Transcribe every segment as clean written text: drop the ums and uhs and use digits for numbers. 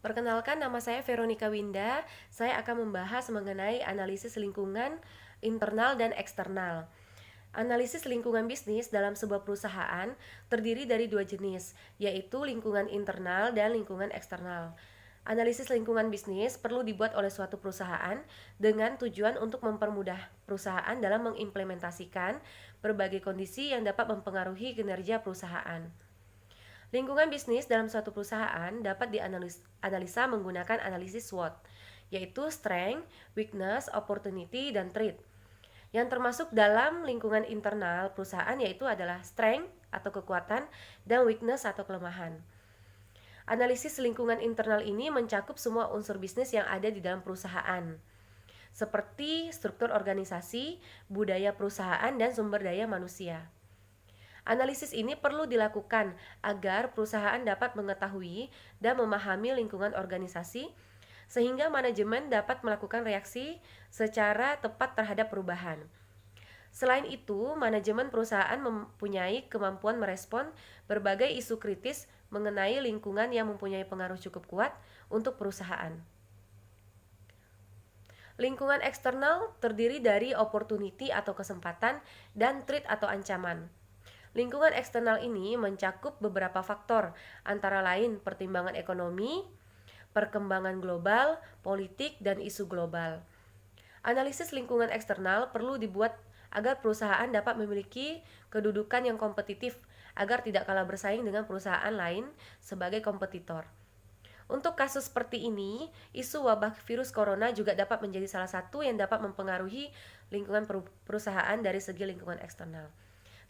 Perkenalkan, nama saya Veronica Winda. Saya akan membahas mengenai analisis lingkungan internal dan eksternal. Analisis lingkungan bisnis dalam sebuah perusahaan terdiri dari dua jenis, yaitu lingkungan internal dan lingkungan eksternal. Analisis lingkungan bisnis perlu dibuat oleh suatu perusahaan dengan tujuan untuk mempermudah perusahaan dalam mengimplementasikan berbagai kondisi yang dapat mempengaruhi kinerja perusahaan. Lingkungan bisnis dalam suatu perusahaan dapat dianalisa menggunakan analisis SWOT, yaitu Strength, Weakness, Opportunity, dan Threat. Yang termasuk dalam lingkungan internal perusahaan yaitu adalah Strength atau kekuatan dan Weakness atau kelemahan. Analisis lingkungan internal ini mencakup semua unsur bisnis yang ada di dalam perusahaan, seperti struktur organisasi, budaya perusahaan, dan sumber daya manusia. Analisis ini perlu dilakukan agar perusahaan dapat mengetahui dan memahami lingkungan organisasi, sehingga manajemen dapat melakukan reaksi secara tepat terhadap perubahan. Selain itu, manajemen perusahaan mempunyai kemampuan merespon berbagai isu kritis mengenai lingkungan yang mempunyai pengaruh cukup kuat untuk perusahaan. Lingkungan eksternal terdiri dari opportunity atau kesempatan dan threat atau ancaman. Lingkungan eksternal ini mencakup beberapa faktor, antara lain pertimbangan ekonomi, perkembangan global, politik, dan isu global. Analisis lingkungan eksternal perlu dibuat agar perusahaan dapat memiliki kedudukan yang kompetitif agar tidak kalah bersaing dengan perusahaan lain sebagai kompetitor. Untuk kasus seperti ini, isu wabah virus corona juga dapat menjadi salah satu yang dapat mempengaruhi lingkungan perusahaan dari segi lingkungan eksternal.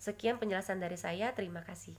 Sekian penjelasan dari saya, terima kasih.